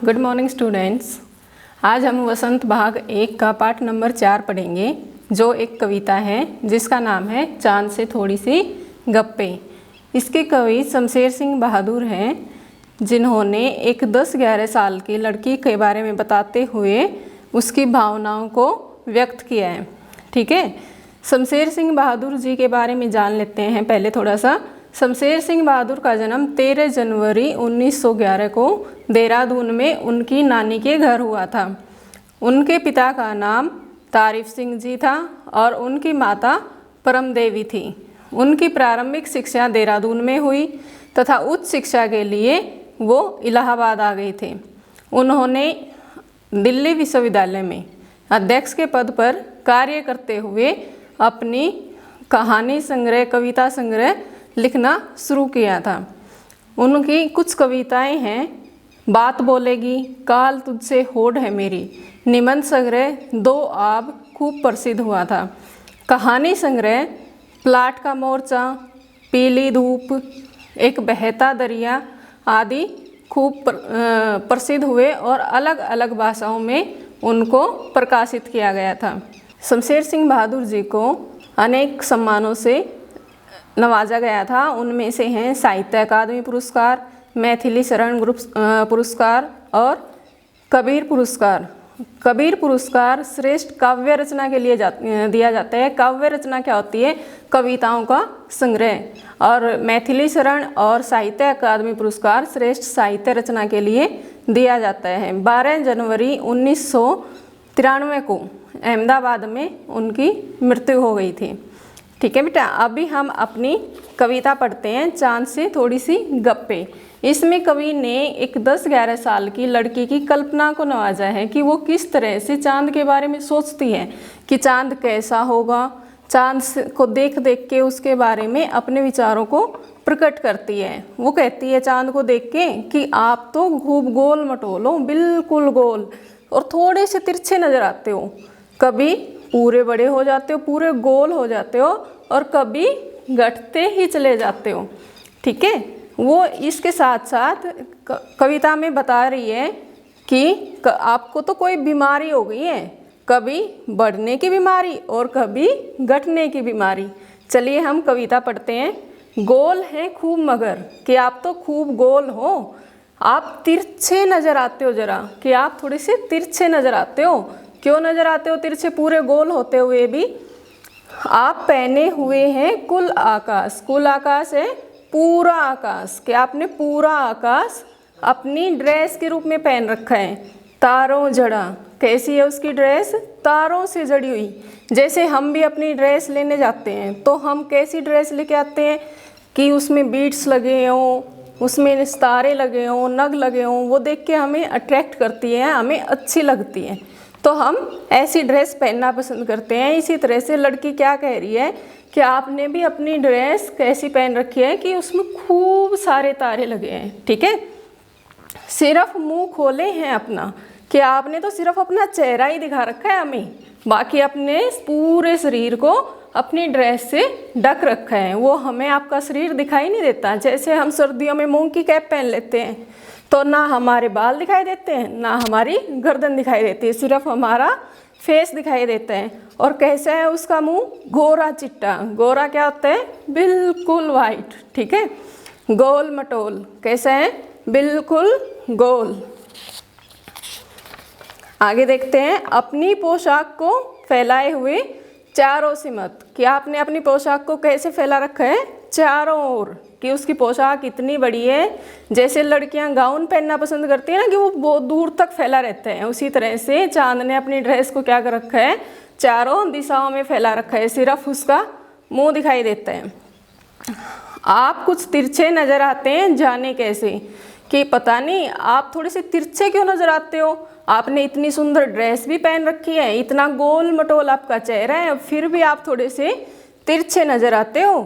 Good morning students. आज हम वसंत भाग 1 का पाठ नंबर 4 पढ़ेंगे, जो एक कविता है जिसका नाम है चांद से थोड़ी सी गप्पे। इसके कवि शमशेर सिंह बहादुर हैं, जिन्होंने एक 10-11 साल की लड़की के बारे में बताते हुए उसकी भावनाओं को व्यक्त किया है। ठीक है, शमशेर सिंह बहादुर जी के बारे में जान लेते हैं पहले थोड़ा सा। शमशेर सिंह बहादुर का जन्म 13 जनवरी 1911 को देहरादून में उनकी नानी के घर हुआ था। उनके पिता का नाम तारीफ सिंह जी था और उनकी माता परम देवी थी। उनकी प्रारंभिक शिक्षा देहरादून में हुई तथा उच्च शिक्षा के लिए वो इलाहाबाद आ गए थे। उन्होंने दिल्ली विश्वविद्यालय में अध्यक्ष के पद पर कार्य करते हुए अपनी कहानी संग्रह, कविता संग्रह लिखना शुरू किया था। उनकी कुछ कविताएं हैं, बात बोलेगी, काल तुझसे होड़ है मेरी, निबंध संग्रह दो आब खूब प्रसिद्ध हुआ था। कहानी संग्रह प्लाट का मोर्चा, पीली धूप, एक बहता दरिया आदि खूब प्रसिद्ध हुए और अलग अलग भाषाओं में उनको प्रकाशित किया गया था। शमशेर सिंह बहादुर जी को अनेक सम्मानों से नवाजा गया था। उनमें से हैं साहित्य अकादमी पुरस्कार, मैथिली शरण ग्रुप पुरस्कार और कबीर पुरस्कार। कबीर पुरस्कार श्रेष्ठ काव्य रचना के लिए दिया जाता है। काव्य रचना क्या होती है? कविताओं का संग्रह। और मैथिली शरण और साहित्य अकादमी पुरस्कार श्रेष्ठ साहित्य रचना के लिए दिया जाता है। 12 जनवरी 1993 को अहमदाबाद में उनकी मृत्यु हो गई थी। ठीक है बेटा, अभी हम अपनी कविता पढ़ते हैं, चांद से थोड़ी सी गप्पे। इसमें कवि ने एक 10-11 साल की लड़की की कल्पना को नवाजा है कि वो किस तरह से चांद के बारे में सोचती है कि चांद कैसा होगा। चांद को देख देख के उसके बारे में अपने विचारों को प्रकट करती है। वो कहती है चांद को देख के कि आप तो खूब गोल मटोल हो, बिल्कुल गोल, और थोड़े से तिरछे नज़र आते हो। कभी पूरे बड़े हो जाते हो, पूरे गोल हो जाते हो, और कभी घटते ही चले जाते हो। ठीक है, वो इसके साथ साथ कविता में बता रही है कि आपको तो कोई बीमारी हो गई है, कभी बढ़ने की बीमारी और कभी घटने की बीमारी। चलिए हम कविता पढ़ते हैं। गोल है खूब मगर कि आप तो खूब गोल हो, आप तिरछे नज़र आते हो जरा कि आप थोड़े से तिरछे नज़र आते हो। क्यों नज़र आते हो तिरछे पूरे गोल होते हुए भी? आप पहने हुए हैं कुल आकाश। कुल आकाश है पूरा आकाश, कि आपने पूरा आकाश अपनी ड्रेस के रूप में पहन रखा है। तारों जड़ा, कैसी है उसकी ड्रेस? तारों से जड़ी हुई। जैसे हम भी अपनी ड्रेस लेने जाते हैं तो हम कैसी ड्रेस लेके आते हैं कि उसमें बीड्स लगे हों, उसमें सितारे लगे हों, नग लगे हों, वो देख के हमें अट्रैक्ट करती है, हमें अच्छी लगती है, तो हम ऐसी ड्रेस पहनना पसंद करते हैं। इसी तरह से लड़की क्या कह रही है कि आपने भी अपनी ड्रेस कैसी पहन रखी है कि उसमें खूब सारे तारे लगे हैं। ठीक है, सिर्फ मुंह खोले हैं अपना, कि आपने तो सिर्फ अपना चेहरा ही दिखा रखा है हमें, बाकी अपने पूरे शरीर को अपनी ड्रेस से ढक रखा है। वो हमें आपका शरीर दिखाई नहीं देता। जैसे हम सर्दियों में मूंग की कैप पहन लेते हैं तो ना हमारे बाल दिखाई देते हैं, ना हमारी गर्दन दिखाई देती है, सिर्फ हमारा फेस दिखाई देता है। और कैसा है उसका मुंह? गोरा चिट्टा। गोरा क्या होता है? बिल्कुल वाइट। ठीक है, गोल मटोल कैसा है? बिल्कुल गोल। आगे देखते हैं। अपनी पोशाक को फैलाए हुए चारों से मत, कि आपने अपनी पोशाक को कैसे फैला रखा है? चारों ओर, कि उसकी पोशाक इतनी बड़ी है। जैसे लड़कियां गाउन पहनना पसंद करती हैं ना, कि वो बहुत दूर तक फैला रहता है, उसी तरह से चांद ने अपनी ड्रेस को क्या कर रखा है? चारों दिशाओं में फैला रखा है, सिर्फ उसका मुंह दिखाई देता है। आप कुछ तिरछे नज़र आते हैं, जाने कैसे, कि पता नहीं आप थोड़े से तिरछे क्यों नज़र आते हो। आपने इतनी सुंदर ड्रेस भी पहन रखी है, इतना गोल मटोल आपका चेहरा है, फिर भी आप थोड़े से तिरछे नज़र आते हो।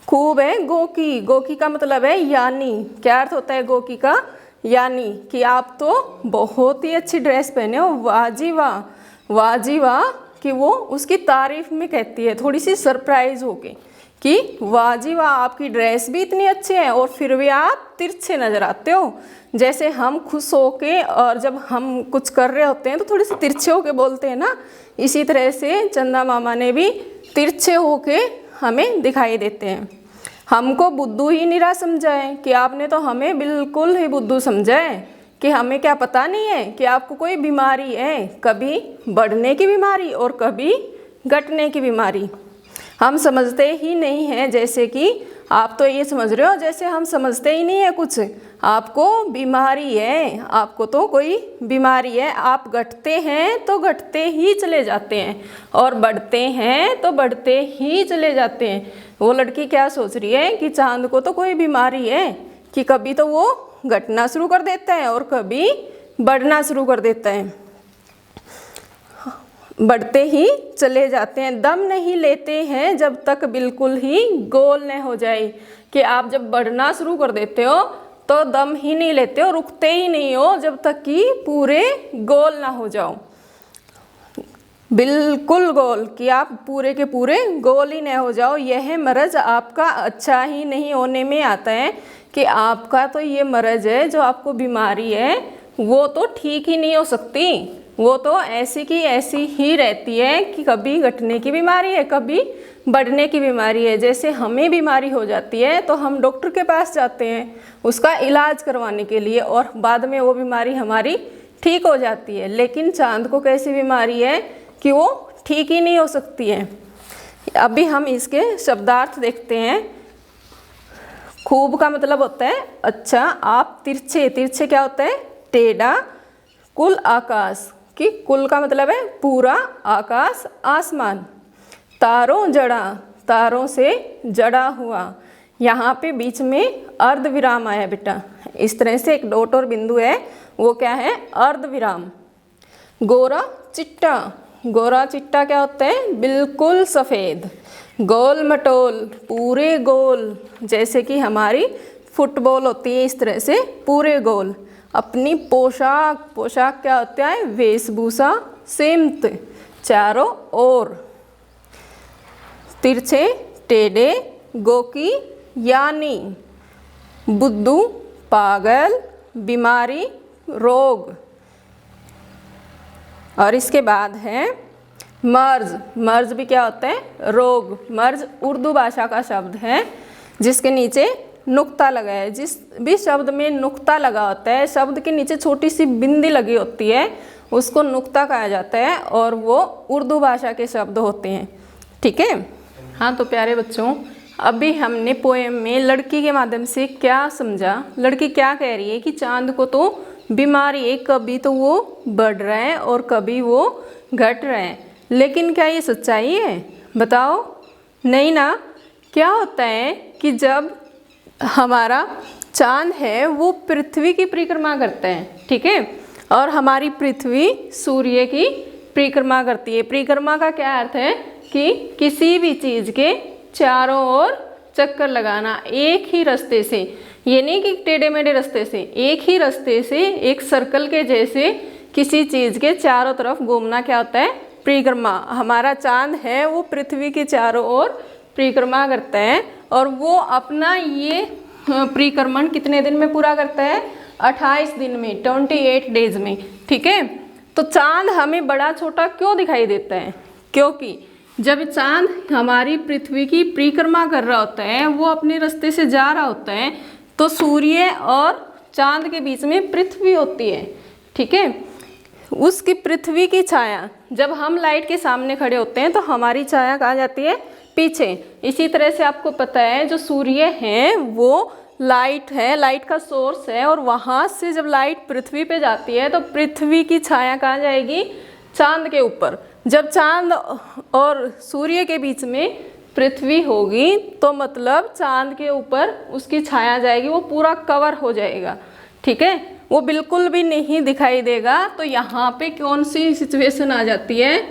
खूब है गोकी। गोकी का मतलब है यानी। क्या अर्थ होता है गोकी का? यानी कि आप तो बहुत ही अच्छी ड्रेस पहने हो, वाह जी वाह, वाह जी वाह, कि वो उसकी तारीफ में कहती है थोड़ी सी सरप्राइज होके कि वाह जी वाह, आपकी ड्रेस भी इतनी अच्छी है और फिर भी आप तिरछे नज़र आते हो। जैसे हम खुश होके और जब हम कुछ कर रहे होते हैं तो थोड़ी सी तिरछे होके बोलते हैं ना, इसी तरह से चंदा मामा ने भी तिरछे होके हमें दिखाई देते हैं। हमको बुद्धू ही निरा समझा है कि आपने तो हमें बिल्कुल ही बुद्धू समझा है कि हमें क्या पता नहीं है कि आपको कोई बीमारी है, कभी बढ़ने की बीमारी और कभी घटने की बीमारी। हम समझते ही नहीं हैं, जैसे कि आप तो ये समझ रहे हो जैसे हम समझते ही नहीं है कुछ। आपको बीमारी है, आपको तो कोई बीमारी है। आप घटते हैं तो घटते ही चले जाते हैं और बढ़ते हैं तो बढ़ते ही चले जाते हैं। वो लड़की क्या सोच रही है कि चांद को तो कोई बीमारी है कि कभी तो वो घटना शुरू कर देता है और कभी बढ़ना शुरू कर देता है। बढ़ते ही चले जाते हैं, दम नहीं लेते हैं जब तक बिल्कुल ही गोल न हो जाए। कि आप जब बढ़ना शुरू कर देते हो तो दम ही नहीं लेते हो, रुकते ही नहीं हो जब तक कि पूरे गोल ना हो जाओ, बिल्कुल गोल, कि आप पूरे के पूरे गोल ही न हो जाओ। यह मर्ज़ आपका अच्छा ही नहीं होने में आता है कि आपका तो ये मर्ज़ है, जो आपको बीमारी है वो तो ठीक ही नहीं हो सकती, वो तो ऐसी की ऐसी ही रहती है कि कभी घटने की बीमारी है, कभी बढ़ने की बीमारी है। जैसे हमें बीमारी हो जाती है तो हम डॉक्टर के पास जाते हैं उसका इलाज करवाने के लिए और बाद में वो बीमारी हमारी ठीक हो जाती है। लेकिन चांद को कैसी बीमारी है कि वो ठीक ही नहीं हो सकती है। अभी हम इसके शब्दार्थ देखते हैं। खूब का मतलब होता है अच्छा। आप तिरछे, तिरछे क्या होता है? टेढ़ा। कुल आकाश, कि कुल का मतलब है पूरा आकाश, आसमान। तारों जड़ा, तारों से जड़ा हुआ। यहाँ पे बीच में अर्ध विराम आया बेटा, इस तरह से एक डॉट और बिंदु है, वो क्या है? अर्ध विराम। गोरा चिट्टा, गोरा चिट्टा क्या होता है? बिल्कुल सफ़ेद। गोल मटोल, पूरे गोल, जैसे कि हमारी फुटबॉल होती है इस तरह से पूरे गोल। अपनी पोशाक, पोशाक क्या होता है? वेशभूषा, सिमत, चारों ओर। तिरछे, टेढ़े, गोकी यानी, बुद्धू, पागल, बीमारी, रोग। और इसके बाद है मर्ज। मर्ज भी क्या होता है? रोग। मर्ज उर्दू भाषा का शब्द है जिसके नीचे नुक्ता लगा है। जिस भी शब्द में नुक्ता लगा होता है, शब्द के नीचे छोटी सी बिंदी लगी होती है, उसको नुक्ता कहा जाता है और वो उर्दू भाषा के शब्द होते हैं। ठीक है। हाँ तो प्यारे बच्चों, अभी हमने पोएम में लड़की के माध्यम से क्या समझा। लड़की क्या कह रही है कि चांद को तो बीमारी है, कभी तो वो बढ़ रहा है और कभी वो घट रहा है। लेकिन क्या ये सच्चाई है? बताओ। नहीं ना। क्या होता है कि जब हमारा चांद है वो पृथ्वी की परिक्रमा करता है, ठीक है, और हमारी पृथ्वी सूर्य की परिक्रमा करती है। परिक्रमा का क्या अर्थ है? कि किसी भी चीज़ के चारों ओर चक्कर लगाना, एक ही रास्ते से। ये नहीं कि टेढ़े मेढ़े रास्ते से, एक ही रास्ते से, एक सर्कल के जैसे किसी चीज़ के चारों तरफ घूमना क्या होता है? परिक्रमा। हमारा चांद है वो पृथ्वी के चारों ओर परिक्रमा करता है और वो अपना ये परिक्रमण कितने दिन में पूरा करता है? 28 दिन में, 28 डेज में। ठीक है। तो चांद हमें बड़ा छोटा क्यों दिखाई देता है? क्योंकि जब चांद हमारी पृथ्वी की परिक्रमा कर रहा होता है, वो अपने रास्ते से जा रहा होता है, तो सूर्य और चांद के बीच में पृथ्वी होती है। ठीक है। उसकी पृथ्वी की छाया, जब हम लाइट के सामने खड़े होते हैं तो हमारी छाया कहाँ जाती है? पीछे। इसी तरह से आपको पता है जो सूर्य है वो लाइट है, लाइट का सोर्स है, और वहाँ से जब लाइट पृथ्वी पे जाती है तो पृथ्वी की छाया कहाँ जाएगी? चांद के ऊपर। जब चांद और सूर्य के बीच में पृथ्वी होगी तो मतलब चांद के ऊपर उसकी छाया जाएगी, वो पूरा कवर हो जाएगा। ठीक है। वो बिल्कुल भी नहीं दिखाई देगा। तो यहाँ पे कौन सी सिचुएशन आ जाती है?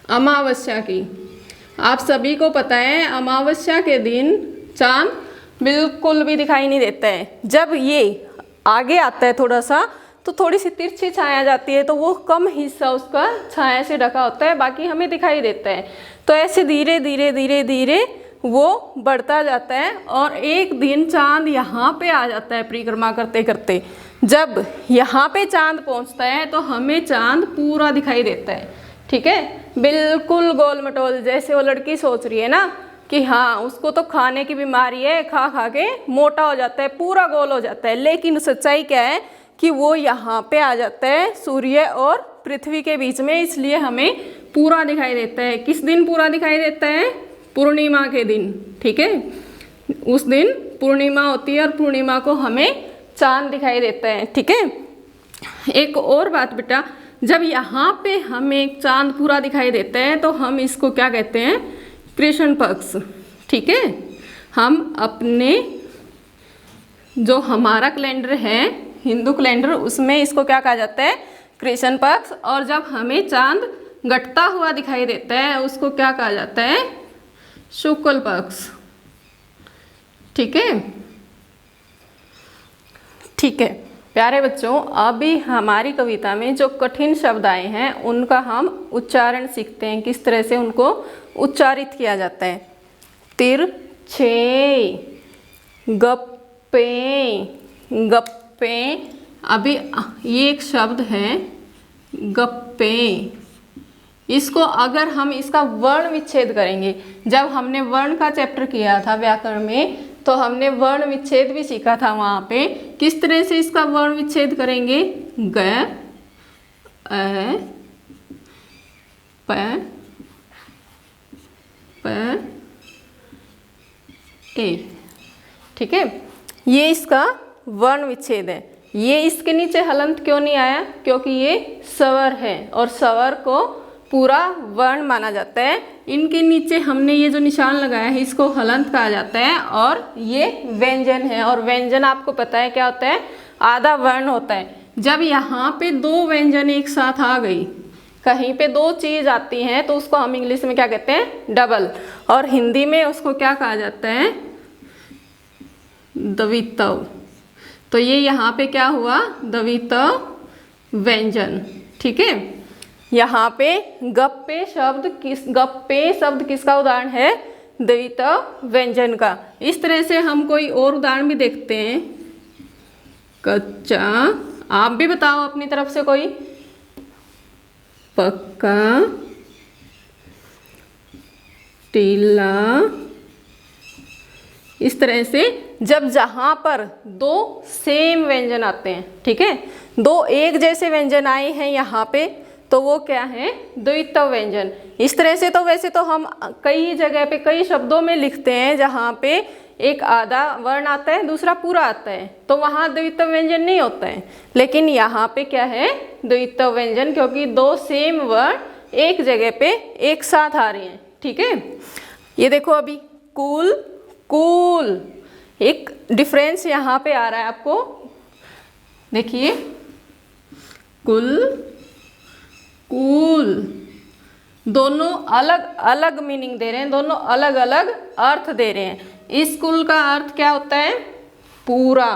अमावस्या की। आप सभी को पता है अमावस्या के दिन चांद बिल्कुल भी दिखाई नहीं देता है। जब ये आगे आता है थोड़ा सा तो थोड़ी सी तिरछी छाया जाती है, तो वो कम हिस्सा उसका छाया से ढका होता है, बाकी हमें दिखाई देता है। तो ऐसे धीरे धीरे धीरे धीरे वो बढ़ता जाता है और एक दिन चांद यहाँ पे आ जाता है परिक्रमा करते करते। जब यहाँ पे चांद पहुँचता है तो हमें चांद पूरा दिखाई देता है, ठीक है, बिल्कुल गोल मटोल। जैसे वो लड़की सोच रही है ना कि हाँ उसको तो खाने की बीमारी है, खा खा के मोटा हो जाता है, पूरा गोल हो जाता है, लेकिन सच्चाई क्या है कि वो यहाँ पे आ जाता है सूर्य और पृथ्वी के बीच में, इसलिए हमें पूरा दिखाई देता है। किस दिन पूरा दिखाई देता है? पूर्णिमा के दिन, ठीक है, उस दिन पूर्णिमा होती है और पूर्णिमा को हमें चांद दिखाई देता है, ठीक है। एक और बात बेटा, जब यहाँ पे हमें चांद पूरा दिखाई देता है तो हम इसको क्या कहते हैं? कृष्ण पक्ष, ठीक है। हम अपने जो हमारा कैलेंडर है हिंदू कैलेंडर, उसमें इसको क्या कहा जाता है? कृष्ण पक्ष। और जब हमें चांद घटता हुआ दिखाई देता है उसको क्या कहा जाता है? शुक्ल पक्ष, ठीक है। ठीक है प्यारे बच्चों, अभी हमारी कविता में जो कठिन शब्द आए हैं उनका हम उच्चारण सीखते हैं, किस तरह से उनको उच्चारित किया जाता है। तिरछे, गप्पे, गप्पे। अभी ये एक शब्द है गप्पे, इसको अगर हम इसका वर्ण विच्छेद करेंगे, जब हमने वर्ण का चैप्टर किया था व्याकरण में तो हमने वर्ण विच्छेद भी सीखा था वहाँ पे। किस तरह से इसका वर्ण विच्छेद करेंगे? ग, अ, प, प, ए, ठीक है, ये इसका वर्ण विच्छेद है। ये इसके नीचे हलंत क्यों नहीं आया? क्योंकि ये स्वर है और स्वर को पूरा वर्ण माना जाता है। इनके नीचे हमने ये जो निशान लगाया है इसको हलंत कहा जाता है और ये व्यंजन है। और व्यंजन आपको पता है क्या होता है? आधा वर्ण होता है। जब यहाँ पे दो व्यंजन एक साथ आ गई, कहीं पे दो चीज़ आती हैं तो उसको हम इंग्लिश में क्या कहते हैं? डबल। और हिंदी में उसको क्या कहा जाता है? द्वित्व। तो ये यहाँ पे क्या हुआ? द्वित्व व्यंजन, ठीक है। यहाँ पे गप्पे शब्द किसका उदाहरण है? द्वित्व व्यंजन का। इस तरह से हम कोई और उदाहरण भी देखते हैं। कच्चा, आप भी बताओ अपनी तरफ से कोई। पक्का, टीला। इस तरह से जब जहाँ पर दो सेम व्यंजन आते हैं, ठीक है, दो एक जैसे व्यंजन आए हैं यहाँ पे, तो वो क्या है? द्वित्व व्यंजन। इस तरह से तो वैसे तो हम कई जगह पे कई शब्दों में लिखते हैं जहाँ पे एक आधा वर्ण आता है दूसरा पूरा आता है, तो वहाँ द्वित्व व्यंजन नहीं होता है। लेकिन यहाँ पे क्या है? द्वित्व व्यंजन, क्योंकि दो सेम वर्ण एक जगह पे एक साथ आ रहे हैं, ठीक है। ये देखो अभी कूल, कूल, एक डिफरेंस यहाँ पे आ रहा है आपको, देखिए, कुल, कूल, दोनों अलग अलग मीनिंग दे रहे हैं, दोनों अलग अलग अर्थ दे रहे हैं। इस कुल का अर्थ क्या होता है? पूरा,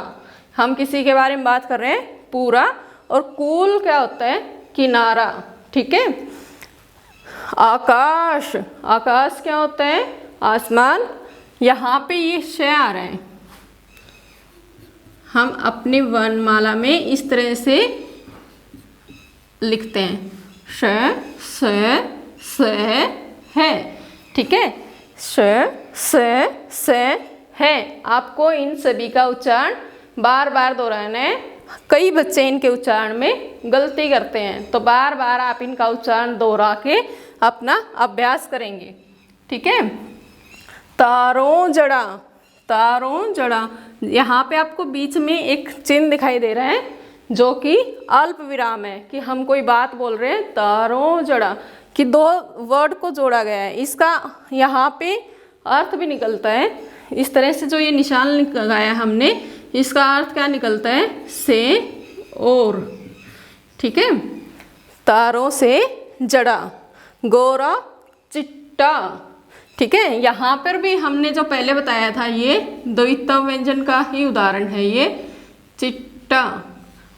हम किसी के बारे में बात कर रहे हैं पूरा। और कूल क्या होता है? किनारा, ठीक है। आकाश, आकाश क्या होता है? आसमान। यहाँ पे ये श आ रहा है, हम अपनी वर्णमाला में इस तरह से लिखते हैं, श, स है, ठीक है, स है। आपको इन सभी का उच्चारण बार बार दोहराना है। कई बच्चे इनके उच्चारण में गलती करते हैं, तो बार बार आप इनका उच्चारण दोहरा के अपना अभ्यास करेंगे, ठीक है। तारों जड़ा, तारों जड़ा, यहाँ पे आपको बीच में एक चिन्ह दिखाई दे रहा है जो कि अल्प विराम है, कि हम कोई बात बोल रहे हैं, तारों जड़ा, कि दो वर्ड को जोड़ा गया है। इसका यहाँ पे अर्थ भी निकलता है, इस तरह से जो ये निशान लगाया हमने, इसका अर्थ क्या निकलता है? से और, ठीक है। तारों से जड़ा, गोरा चिट्टा, ठीक है। यहाँ पर भी हमने जो पहले बताया था ये द्वित्व व्यंजन का ही उदाहरण है, ये चिट्टा।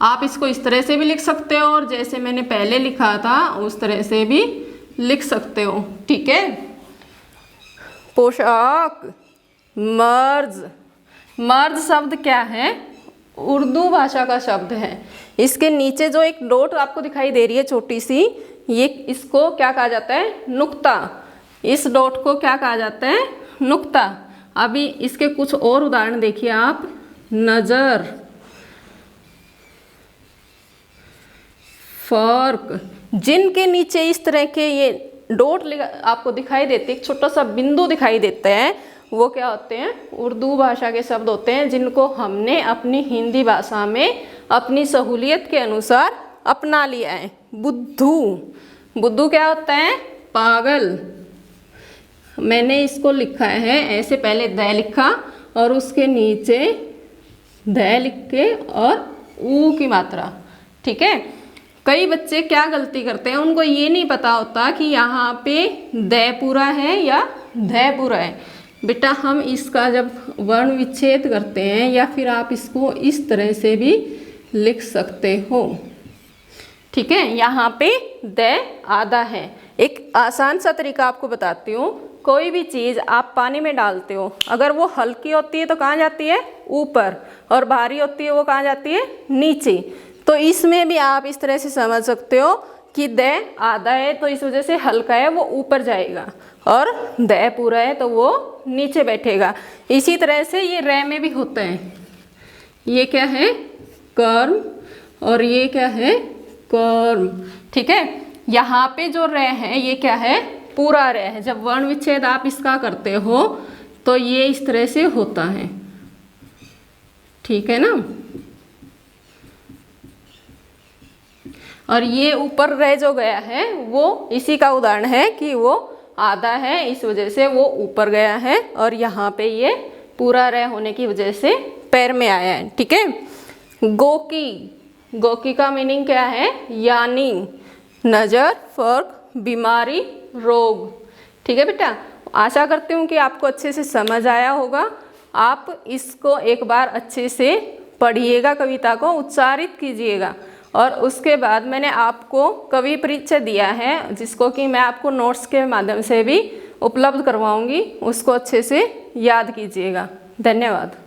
आप इसको इस तरह से भी लिख सकते हो और जैसे मैंने पहले लिखा था उस तरह से भी लिख सकते हो, ठीक है। पोशाक। मर्ज, मर्ज शब्द क्या है? उर्दू भाषा का शब्द है। इसके नीचे जो एक डॉट आपको दिखाई दे रही है छोटी सी, ये इसको क्या कहा जाता है? नुक्ता। इस डॉट को क्या कहा जाता है? नुक्ता। अभी इसके कुछ और उदाहरण देखिए आप। नजर, फर्क। जिनके नीचे इस तरह के ये डॉट आपको दिखाई देते, एक छोटा सा बिंदु दिखाई देता है, वो क्या होते हैं? उर्दू भाषा के शब्द होते हैं, जिनको हमने अपनी हिंदी भाषा में अपनी सहूलियत के अनुसार अपना लिया है। बुद्धू, बुद्धू क्या होता है? पागल। मैंने इसको लिखा है ऐसे, पहले द लिखा और उसके नीचे द लिख के और ऊ की मात्रा, ठीक है। कई बच्चे क्या गलती करते हैं, उनको ये नहीं पता होता कि यहाँ पे द पूरा है या ध पूरा है। बेटा हम इसका जब वर्ण विच्छेद करते हैं, या फिर आप इसको इस तरह से भी लिख सकते हो, ठीक है। यहाँ पे द आधा है। एक आसान सा तरीका आपको बताती हूँ। कोई भी चीज़ आप पानी में डालते हो, अगर वो हल्की होती है तो कहाँ जाती है? ऊपर, और भारी होती है वो कहाँ जाती है? नीचे। तो इसमें भी आप इस तरह से समझ सकते हो कि द आधा है तो इस वजह से हल्का है, वो ऊपर जाएगा, और द पूरा है तो वो नीचे बैठेगा। इसी तरह से ये रे में भी होता है। ये क्या है? कर्म, और ये क्या है? कर्म, ठीक है। यहाँ पे जो रे है ये क्या है? पूरा रे है। जब वर्ण विच्छेद आप इसका करते हो तो ये इस तरह से होता है, ठीक है ना। और ये ऊपर रह जो गया है वो इसी का उदाहरण है कि वो आधा है, इस वजह से वो ऊपर गया है, और यहाँ पे ये पूरा रह होने की वजह से पैर में आया है, ठीक है। गोकी, गोकी का मीनिंग क्या है? यानी नज़र, फर्क, बीमारी, रोग, ठीक है बेटा। आशा करती हूँ कि आपको अच्छे से समझ आया होगा। आप इसको एक बार अच्छे से पढ़िएगा, कविता को उच्चारित कीजिएगा, और उसके बाद मैंने आपको कवि परिचय दिया है, जिसको कि मैं आपको नोट्स के माध्यम से भी उपलब्ध करवाऊंगी। उसको अच्छे से याद कीजिएगा। धन्यवाद।